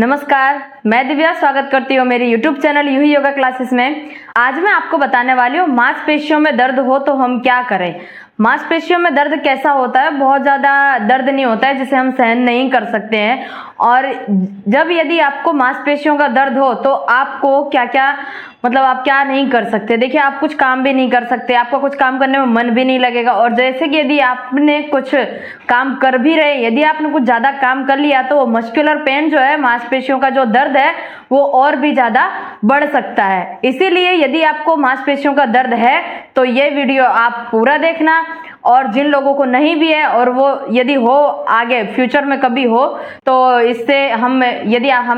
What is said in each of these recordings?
नमस्कार, मैं दिव्या स्वागत करती हूँ मेरी YouTube चैनल यूं ही योगा क्लासेस में। आज मैं आपको बताने वाली हूँ मांसपेशियों में दर्द हो तो हम क्या करें। मांसपेशियों में दर्द कैसा होता है, बहुत ज़्यादा दर्द नहीं होता है जिसे हम सहन नहीं कर सकते हैं। और जब यदि आपको मांसपेशियों का दर्द हो तो आपको क्या क्या आप क्या नहीं कर सकते। देखिए, आप कुछ काम भी नहीं कर सकते, आपका कुछ काम करने में मन भी नहीं लगेगा। और जैसे कि यदि आपने कुछ काम कर भी रहे, यदि आपने कुछ ज़्यादा काम कर लिया तो मस्कुलर पेन जो है, मांसपेशियों का जो दर्द है वो और भी ज़्यादा बढ़ सकता है। इसीलिए यदि आपको मांसपेशियों का दर्द है तो ये वीडियो आप पूरा देखना। और जिन लोगों को नहीं भी है और वो यदि हो आगे फ्यूचर में कभी हो तो इससे हमें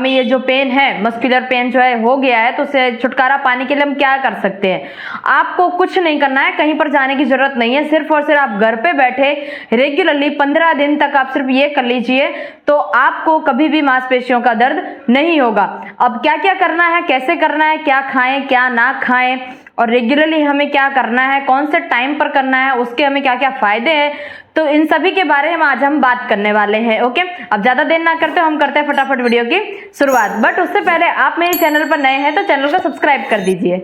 ये जो पेन है, मस्कुलर पेन जो है हो गया है, तो उससे छुटकारा पाने के लिए हम क्या कर सकते हैं। आपको कुछ नहीं करना है, कहीं पर जाने की जरूरत नहीं है। सिर्फ और सिर्फ आप घर पे बैठे रेगुलरली 15 दिन तक आप सिर्फ ये कर लीजिए तो आपको कभी भी मांसपेशियों का दर्द नहीं होगा। अब क्या क्या करना है, कैसे करना है, क्या खाएं क्या ना खाएं, और रेगुलरली हमें क्या करना है, कौन से टाइम पर करना है, उसके हमें क्या क्या फायदे हैं, तो इन सभी के बारे में आज हम बात करने वाले हैं। ओके, अब ज्यादा देर ना करते हम करते हैं फटाफट वीडियो की शुरुआत। बट उससे पहले आप मेरे चैनल पर नए हैं तो चैनल को सब्सक्राइब कर दीजिए।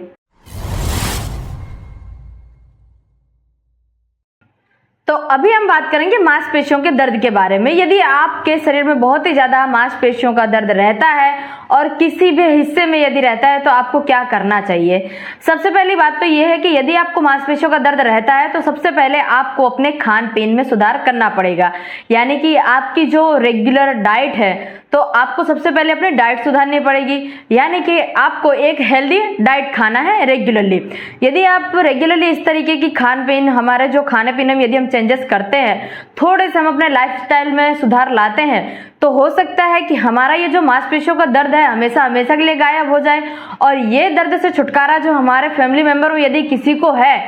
तो अभी हम बात करेंगे मांसपेशियों के दर्द के बारे में। यदि आपके शरीर में बहुत ही ज्यादा मांसपेशियों का दर्द रहता है और किसी भी हिस्से में यदि रहता है तो आपको क्या करना चाहिए। सबसे पहली बात तो यह है कि यदि आपको मांसपेशियों का दर्द रहता है तो सबसे पहले आपको अपने खान पीन में सुधार करना पड़ेगा। यानी कि आपकी जो रेगुलर डाइट है तो आपको सबसे पहले अपनी डाइट सुधारनी पड़ेगी। यानी कि आपको एक हेल्दी डाइट खाना है रेगुलरली। यदि आप रेगुलरली इस तरीके की खान पीन, हमारे जो खाने पीने में यदि हम चेंजेस करते हैं, थोड़े से हम अपने लाइफस्टाइल में सुधार लाते हैं, तो हो सकता है कि हमारा ये जो मांसपेशियों का दर्द है हमेशा हमेशा के लिए गायब हो जाए। और ये दर्द से छुटकारा जो हमारे फैमिली मेंबर में यदि किसी को है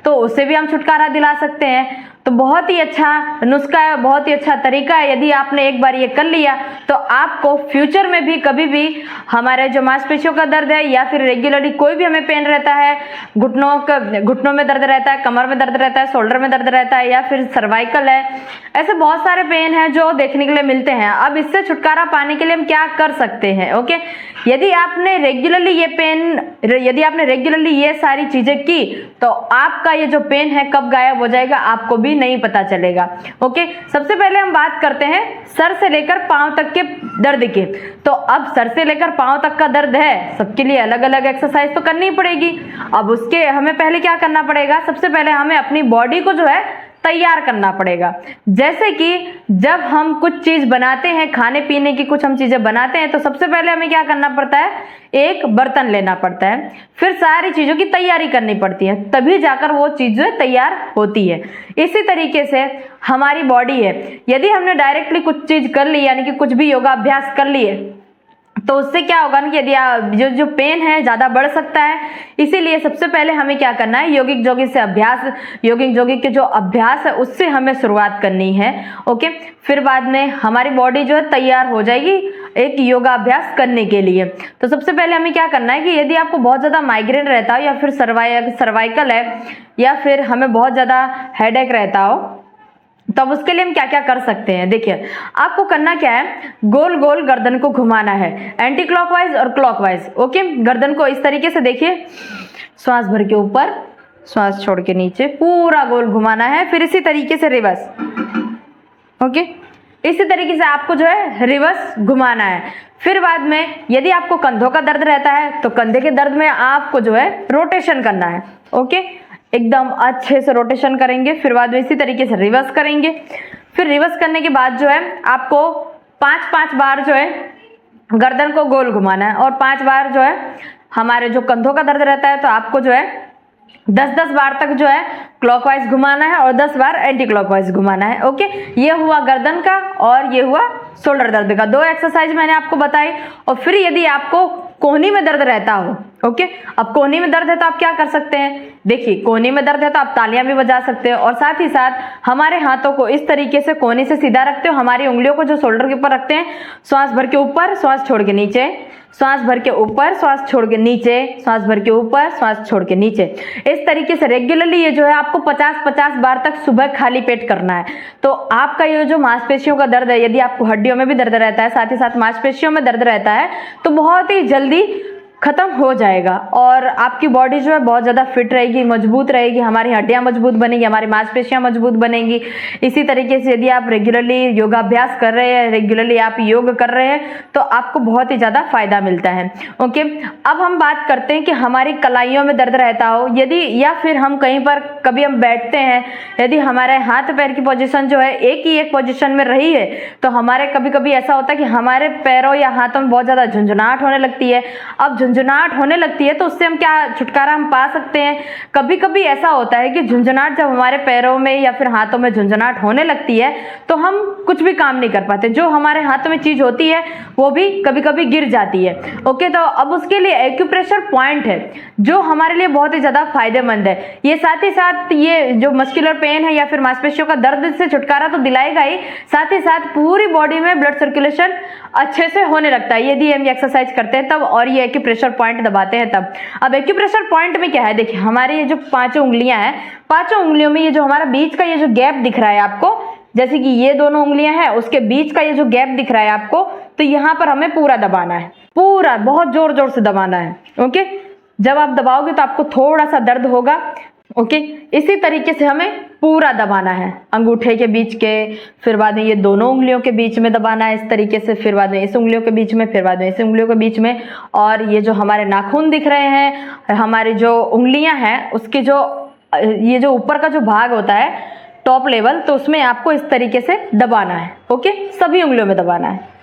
तो उसे भी हम छुटकारा दिला सकते हैं। तो बहुत ही अच्छा नुस्खा है, बहुत ही अच्छा तरीका है। यदि आपने एक बार ये कर लिया तो आपको फ्यूचर में भी कभी भी हमारे जो मांसपेशियों का दर्द है या फिर रेगुलरली कोई भी हमें पेन रहता है, घुटनों में दर्द रहता है, कमर में दर्द रहता है, शोल्डर में दर्द रहता है या फिर सर्वाइकल है, ऐसे बहुत सारे पेन हैं जो देखने के लिए मिलते हैं। अब इससे छुटकारा पाने के लिए हम क्या कर सकते हैं। ओके, यदि आपने रेगुलरली ये सारी चीजें की तो आपका ये जो पेन है कब गायब हो जाएगा आपको भी नहीं पता चलेगा। ओके, सबसे पहले हम बात करते हैं सर से लेकर पांव तक के दर्द के। तो अब सर से लेकर पांव तक का दर्द है, सबके लिए अलग अलग एक्सरसाइज तो करनी पड़ेगी। अब उसके हमें पहले क्या करना पड़ेगा, सबसे पहले हमें अपनी बॉडी को जो है तैयार करना पड़ेगा। जैसे कि जब हम कुछ चीज बनाते हैं, खाने पीने की कुछ हम चीजें बनाते हैं, तो सबसे पहले हमें क्या करना पड़ता है, एक बर्तन लेना पड़ता है, फिर सारी चीजों की तैयारी करनी पड़ती है, तभी जाकर वो चीज तैयार होती है। इसी तरीके से हमारी बॉडी है, यदि हमने डायरेक्टली कुछ चीज कर ली, यानी कि कुछ भी योगाभ्यास कर लिए, तो उससे क्या होगा ना कि यदि जो पेन है ज्यादा बढ़ सकता है। इसीलिए सबसे पहले हमें क्या करना है, योगिक जोगिक के जो अभ्यास है उससे हमें शुरुआत करनी है। ओके, फिर बाद में हमारी बॉडी जो है तैयार हो जाएगी एक योगाभ्यास करने के लिए। तो सबसे पहले हमें क्या करना है कि यदि आपको बहुत ज्यादा माइग्रेन रहता हो या फिर सर्वाइकल है या फिर हमें बहुत ज्यादा हेडेक रहता हो, तब उसके लिए हम क्या क्या कर सकते हैं। देखिए, आपको करना क्या है, गोल गोल गर्दन को घुमाना है, एंटी क्लॉकवाइज और क्लॉकवाइज। ओके, गर्दन को इस तरीके से देखिए, श्वास भर के ऊपर, श्वास छोड़ के नीचे, पूरा गोल घुमाना है। फिर इसी तरीके से रिवर्स। ओके, इसी तरीके से आपको जो है रिवर्स घुमाना है। फिर बाद में यदि आपको कंधों का दर्द रहता है तो कंधे के दर्द में आपको जो है रोटेशन करना है। ओके, एकदम अच्छे से रोटेशन करेंगे। फिर बाद में इसी तरीके से रिवर्स करेंगे। फिर रिवर्स करने के बाद जो है आपको 5-5 बार जो है गर्दन को गोल घुमाना है, और 5 बार जो है हमारे जो कंधों का दर्द रहता है तो आपको जो है 10-10 बार तक जो है क्लॉकवाइज घुमाना है और 10 बार एंटी क्लॉकवाइज घुमाना है। ओके, ये हुआ गर्दन का और ये हुआ शोल्डर दर्द का। 2 एक्सरसाइज मैंने आपको बताई। और फिर यदि आपको कोहनी में दर्द रहता हो, ओके, अब कोहनी में दर्द है तो आप क्या कर सकते हैं। देखिए, कोहनी में दर्द है तो आप तालियां भी बजा सकते हो, और साथ ही साथ हमारे हाथों को इस तरीके से कोहनी से सीधा रखते हो, हमारी उंगलियों को जो शोल्डर के ऊपर रखते हैं, श्वास भर के ऊपर, श्वास छोड़ के नीचे, श्वास भर के ऊपर, श्वास छोड़ के नीचे, श्वास भर के ऊपर, श्वास छोड़ के नीचे। इस तरीके से रेगुलरली ये जो है आपको 50-50 बार तक सुबह खाली पेट करना है। तो आपका ये जो मांसपेशियों का दर्द है, यदि आपको हड्डियों में भी दर्द रहता है, साथ ही साथ मांसपेशियों में दर्द रहता है, तो बहुत ही जल्दी खत्म हो जाएगा और आपकी बॉडी जो है बहुत ज़्यादा फिट रहेगी, मजबूत रहेगी, हमारी हड्डियां मजबूत बनेंगी, हमारी मांसपेशियां मजबूत बनेंगी। इसी तरीके से यदि आप रेगुलरली योगाभ्यास कर रहे हैं, रेगुलरली आप योग कर रहे हैं, तो आपको बहुत ही ज़्यादा फायदा मिलता है। ओके, अब हम बात करते हैं कि हमारी कलाइयों में दर्द रहता हो यदि, या फिर हम कहीं पर कभी हम बैठते हैं, यदि हमारे हाथ पैर की पोजीशन जो है एक ही एक पोजीशन में रही है, तो हमारे कभी कभी ऐसा होता है कि हमारे पैरों या हाथों में बहुत ज़्यादा झुंझुनाहट होने लगती है। अब झुंझुनाहट होने लगती है तो उससे हम क्या छुटकारा हम पा सकते हैं? कभी कभी ऐसा होता है कि झुंझुनाहट जब हमारे पैरों में या फिर हाथों में झुंझुनाहट होने लगती है तो हम कुछ भी काम नहीं कर पाते, जो हमारे हाथ में चीज होती है वो भी कभी कभी गिर जाती है। ओके, तो अब उसके लिए एक्यूप्रेशर पॉइंट है जो हमारे लिए बहुत ही ज्यादा फायदेमंद है। ये साथ ही साथ ये जो मस्कुलर पेन है या फिर मांसपेशियों का दर्द से छुटकारा तो दिलाएगा ही, साथ ही साथ पूरी बॉडी में ब्लड सर्कुलेशन अच्छे से होने लगता है यदि हम एक्सरसाइज करते हैं तब, और ये एक्यूप्रेशर पॉइंट दबाते हैं तब। अब एक्यूप्रेशर पॉइंट में क्या है, देखिए हमारी ये जो 5 उंगलियां हैं, 5 उंगलियों में ये जो हमारा बीच का ये जो गैप दिख रहा है आपको, जैसे कि ये दोनों उंगलियां हैं उसके बीच का ये जो गैप दिख रहा है आपको, तो यहाँ पर हमें पूरा दबाना है, पूरा बहुत जोर जोर से दबाना है। ओके, जब आप दबाओगे तो आपको थोड़ा सा दर्द होगा। ओके, इसी तरीके से हमें पूरा दबाना है, अंगूठे के बीच के, फिर बाद में ये दोनों उंगलियों के बीच में दबाना है इस तरीके से, फिर बाद में इस उंगलियों के बीच में, फिर बाद में इस उंगलियों के बीच में, और ये जो हमारे नाखून दिख रहे हैं, हमारी जो उंगलियां हैं उसके जो ये जो ऊपर का जो भाग होता है टॉप लेवल, तो उसमें आपको इस तरीके से दबाना है। ओके, सभी उंगलियों में दबाना है।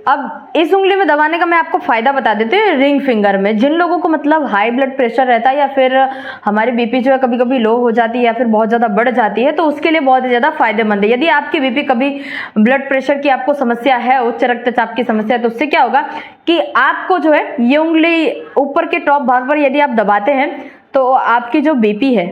अब इस उंगली में दबाने का मैं आपको फायदा बता देती हूँ। रिंग फिंगर में जिन लोगों को मतलब हाई ब्लड प्रेशर रहता है या फिर हमारी बीपी जो है कभी कभी लो हो जाती है या फिर बहुत ज्यादा बढ़ जाती है, तो उसके लिए बहुत ज्यादा फायदेमंद है। यदि आपकी बीपी कभी ब्लड प्रेशर की आपको समस्या है, उच्च रक्तचाप की समस्या है, तो उससे क्या होगा कि आपको जो है ये उंगली ऊपर के टॉप भाग पर यदि आप दबाते हैं तो आपकी जो बीपी है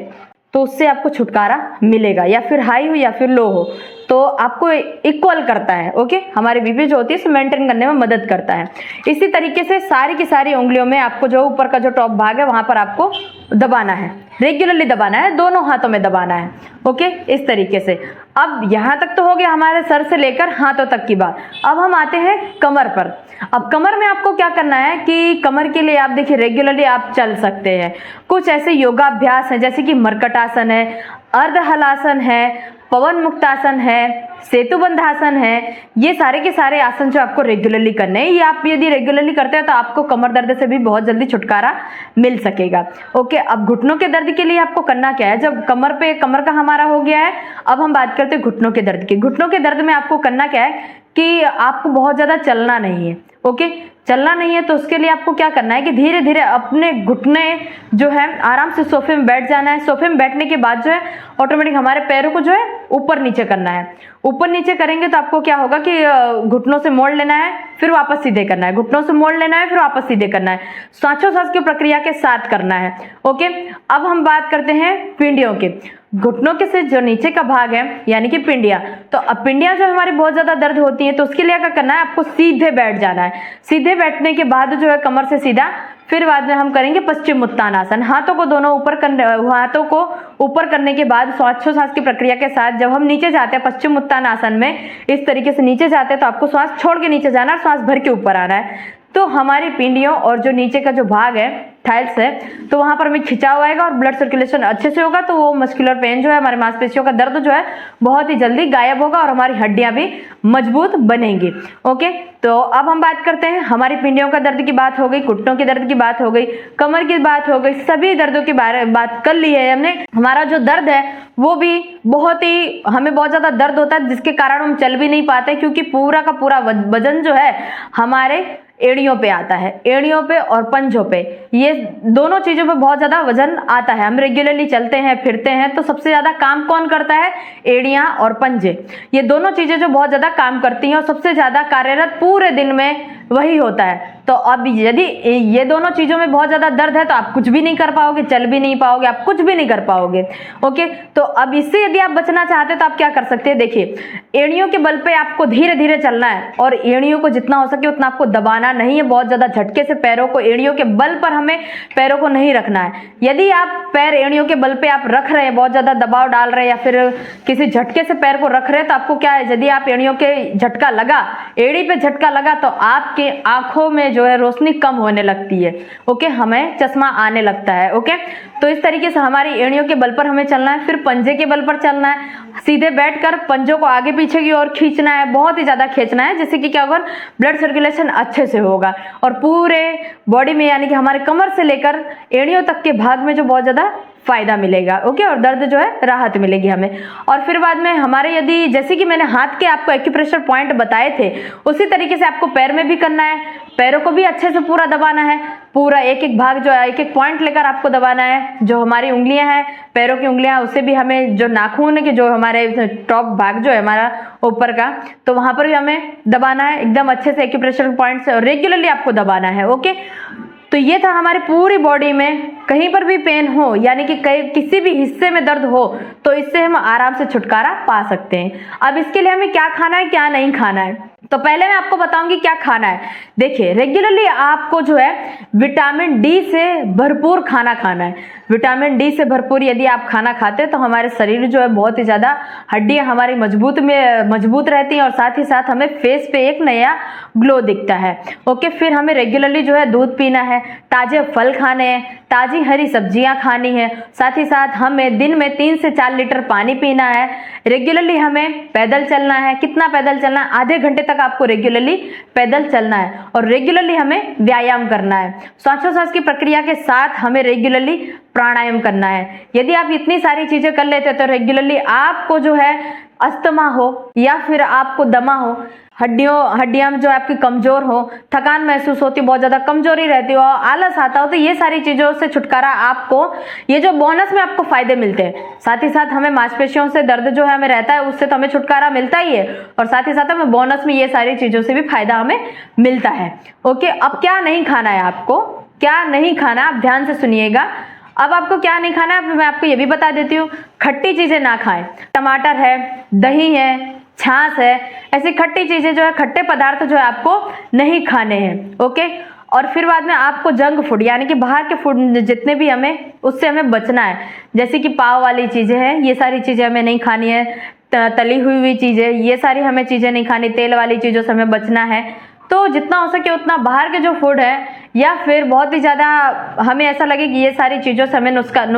तो उससे आपको छुटकारा मिलेगा, या फिर हाई हो या फिर लो हो तो आपको इक्वल करता है। ओके, हमारी बीपी जो होती है इसे मेंटेन करने में मदद करता है। इसी तरीके से सारी की सारी उंगलियों में आपको जो ऊपर का जो टॉप भाग है वहां पर आपको दबाना है, रेगुलरली दबाना है, दोनों हाथों में दबाना है। ओके, इस तरीके से। अब यहां तक तो हो गया हमारे सर से लेकर हाथों तक की बात। अब हम आते हैं कमर पर। अब कमर में आपको क्या करना है कि कमर के लिए आप देखिए रेगुलरली आप चल सकते हैं। कुछ ऐसे योगाभ्यास हैं जैसे कि मरकटासन है, अर्ध हलासन है, पवन मुक्तासन है, सेतुबंधासन है। ये सारे के सारे आसन जो आपको रेगुलरली करने हैं, ये आप यदि रेगुलरली करते हैं तो आपको कमर दर्द से भी बहुत जल्दी छुटकारा मिल सकेगा। ओके, अब घुटनों के दर्द के लिए आपको करना क्या है, जब कमर का हमारा हो गया है, अब हम बात करते हैं घुटनों के दर्द की। घुटनों के दर्द में आपको करना क्या है कि आपको बहुत ज्यादा चलना नहीं है। ओके, चलना नहीं है तो उसके लिए आपको क्या करना है कि धीरे धीरे अपने घुटने जो है आराम से सोफे में बैठ जाना है। सोफे में बैठने के बाद जो है ऑटोमेटिक हमारे पैरों को जो है ऊपर नीचे करना है। ऊपर नीचे करेंगे तो आपको क्या होगा कि घुटनों से मोड़ लेना है, फिर वापस सीधे करना है, घुटनों से मोड़ लेना है, फिर वापस सीधे करना है, श्वासोच्छ्वास की प्रक्रिया के साथ करना है। ओके, अब हम बात करते हैं पिंडियों की। घुटनों के से जो नीचे का भाग है यानी कि पिंडियां, तो अब पिंडियां जो हमारी बहुत ज्यादा दर्द होती है तो उसके लिए क्या करना है, आपको सीधे बैठ जाना है। सीधे बैठने के बाद जो है कमर से सीधा, फिर बाद में हम करेंगे पश्चिम उत्तानासन। हाथों को दोनों हाथों को ऊपर करने के बाद श्वासोच्छ्वास की प्रक्रिया के साथ जब हम नीचे जाते हैं पश्चिम उत्तानासन में, इस तरीके से नीचे जाते हैं तो आपको श्वास छोड़ के नीचे जाना है, श्वास भर के ऊपर आना है। तो हमारी पिंडियों और जो नीचे का जो भाग है थाइल्स है, तो वहां पर हमें खिंचाव आएगा और ब्लड सर्कुलेशन अच्छे से होगा, तो वो मस्कुलर पेन जो है, हमारे मांसपेशियों का दर्द जो है बहुत ही जल्दी गायब होगा और हमारी हड्डियां भी मजबूत बनेंगी। ओके, तो अब हम बात करते हैं, हमारी पिंडियों का दर्द की बात हो गई, घुटनों के दर्द की बात हो गई, कमर की बात हो गई, सभी दर्दों की बात कर ली है हमने। हमारा जो दर्द है वो भी हमें बहुत ज्यादा दर्द होता है जिसके कारण हम चल भी नहीं पाते, क्योंकि पूरा का पूरा वजन जो है हमारे एड़ियों पे आता है, एड़ियों पे और पंजों पे, ये दोनों चीजों पे बहुत ज्यादा वजन आता है। हम रेगुलरली चलते हैं फिरते हैं तो सबसे ज्यादा काम कौन करता है, एड़ियां और पंजे। ये दोनों चीजें जो बहुत ज्यादा काम करती हैं और सबसे ज्यादा कार्यरत पूरे दिन में वही होता है। तो अब यदि ये दोनों चीजों में बहुत ज्यादा दर्द है तो आप कुछ भी नहीं कर पाओगे, चल भी नहीं पाओगे, आप कुछ भी नहीं कर पाओगे। ओके, तो अब इससे यदि आप बचना चाहते हैं तो आप क्या कर सकते हैं, देखिए एड़ियों के बल पे आपको धीरे धीरे चलना है और एड़ियों को जितना हो सके उतना आपको दबाना नहीं है, बहुत ज्यादा झटके से पैरों को, एड़ियों के बल पर हमें पैरों को नहीं रखना है। यदि आप पैर एड़ियों के बल पे आप रख रहे हैं, बहुत ज्यादा दबाव डाल रहे हैं या फिर किसी झटके से पैर को रख रहे हैं, तो आपको क्या है, यदि आप एड़ियों के झटका लगा, एड़ी पे झटका लगा तो आपके आंखों में जो है रोशनी कम होने लगती है। ओके, हमें चश्मा आने लगता है। ओके, तो इस तरीके से हमारी एड़ियों के बल पर हमें चलना है। फिर पंजे के बल पर चलना है, सीधे बैठकर पंजों को आगे पीछे की ओर खींचना है, बहुत ही ज्यादा खींचना है, जिससे कि क्या होगा, ब्लड सर्कुलेशन अच्छे से होगा और पूरे बॉडी में यानी कि हमारे कमर से लेकर एड़ियों तक के भाग में जो बहुत ज्यादा फायदा मिलेगा। ओके, और दर्द जो है राहत मिलेगी हमें। और फिर बाद में हमारे यदि जैसे कि मैंने हाथ के आपको एक्यूप्रेशर पॉइंट बताए थे, उसी तरीके से आपको पैर में भी करना है, पैरों को भी अच्छे से पूरा दबाना है, पूरा एक एक भाग जो है एक एक पॉइंट लेकर आपको दबाना है। जो हमारी उंगलियां हैं, पैरों की उंगलियां, उसे भी हमें, जो नाखून है कि जो हमारे टॉप भाग जो है हमारा ऊपर का, तो वहां पर भी हमें दबाना है एकदम अच्छे से एक्यूप्रेशर पॉइंट से और रेगुलरली आपको दबाना है। ओके, तो ये था हमारी पूरी बॉडी में कहीं पर भी पेन हो यानी कि किसी भी हिस्से में दर्द हो तो इससे हम आराम से छुटकारा पा सकते हैं। अब इसके लिए हमें क्या खाना है, क्या नहीं खाना है, तो पहले मैं आपको बताऊंगी क्या खाना है। देखिए, रेगुलरली आपको जो है विटामिन डी से भरपूर खाना खाना है। विटामिन डी से भरपूर यदि आप खाना खाते हैं तो हमारे शरीर जो है बहुत ही ज्यादा, हड्डियां हमारी मजबूत रहती हैं और साथ ही साथ हमें फेस पे एक नया ग्लो दिखता है। ओके, फिर हमें रेगुलरली जो है दूध पीना है, ताजे फल खाने हैं, ताजी हरी सब्जियां खानी है, साथ ही साथ हमें दिन में 3 से 4 लीटर पानी पीना है। रेगुलरली हमें पैदल चलना है। कितना पैदल चलना है, आधे घंटे तक आपको रेगुलरली पैदल चलना है और रेगुलरली हमें व्यायाम करना है। श्वासोच्छ्वास की प्रक्रिया के साथ हमें रेगुलरली प्राणायाम करना है। यदि आप इतनी सारी चीजें कर लेते हैं तो रेगुलरली आपको जो है अस्थमा हो या फिर आपको दमा हो, हड्डियां जो आपकी कमजोर हो, थकान महसूस होती, बहुत ज्यादा कमजोरी रहती हो, आलस आता हो, तो ये सारी चीजों से छुटकारा आपको, ये जो बोनस में आपको फायदे मिलते हैं, साथ ही साथ हमें मांसपेशियों से दर्द जो है हमें रहता है उससे तो हमें छुटकारा मिलता ही है और साथ ही साथ हमें बोनस में ये सारी चीजों से भी फायदा हमें मिलता है। ओके, अब क्या नहीं खाना है, आपको क्या नहीं खाना, आप ध्यान से सुनिएगा। अब आपको क्या नहीं खाना है मैं आपको ये भी बता देती हूँ। खट्टी चीजें ना खाएं, टमाटर है, दही है, छाछ है, ऐसी खट्टी चीजें जो है, खट्टे पदार्थ जो है आपको नहीं खाने हैं। ओके, और फिर बाद में आपको जंक फूड यानी कि बाहर के फूड जितने भी हमें, उससे हमें बचना है। जैसे कि पाव वाली चीजें हैं, ये सारी चीजें हमें नहीं खानी है, तली हुई चीजें, ये सारी हमें चीजें नहीं खानी, तेल वाली चीजों से हमें बचना है। तो जितना हो सके उतना बाहर के जो फूड है या फिर बहुत ही ज्यादा हमें ऐसा लगे कि ये सारी चीजों से हमें नुकसान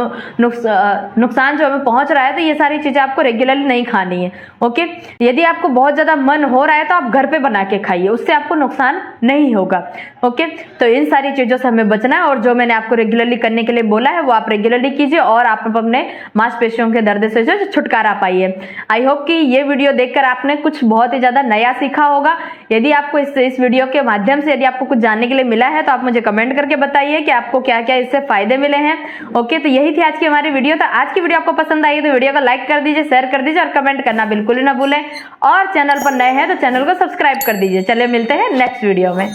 जो हमें पहुंच रहा है, तो ये सारी चीजें आपको रेगुलरली नहीं खानी है। ओके, यदि आपको बहुत ज्यादा मन हो रहा है तो आप घर पे बना के खाइए, उससे आपको नुकसान नहीं होगा। ओके, तो इन सारी चीजों से हमें बचना है और जो मैंने आपको रेगुलरली करने के लिए बोला है वो आप रेगुलरली कीजिए और आप अपने मांसपेशियों के दर्द से जो छुटकारा पाइए। आई होप कि ये वीडियो देखकर आपने कुछ बहुत ही ज्यादा नया सीखा होगा। यदि आपको इस वीडियो के माध्यम से यदि आपको कुछ जानने के लिए मिला है तो आप मुझे कमेंट करके बताइए कि आपको क्या क्या इससे फायदे मिले हैं। ओके, तो यही थी आज की हमारी वीडियो। तो आज की वीडियो आपको पसंद आई तो वीडियो को लाइक कर दीजिए, शेयर कर दीजिए और कमेंट करना बिल्कुल ही ना भूलें। और चैनल पर नए हैं तो चैनल को सब्सक्राइब कर दीजिए। चलिए मिलते हैं नेक्स्ट वीडियो में।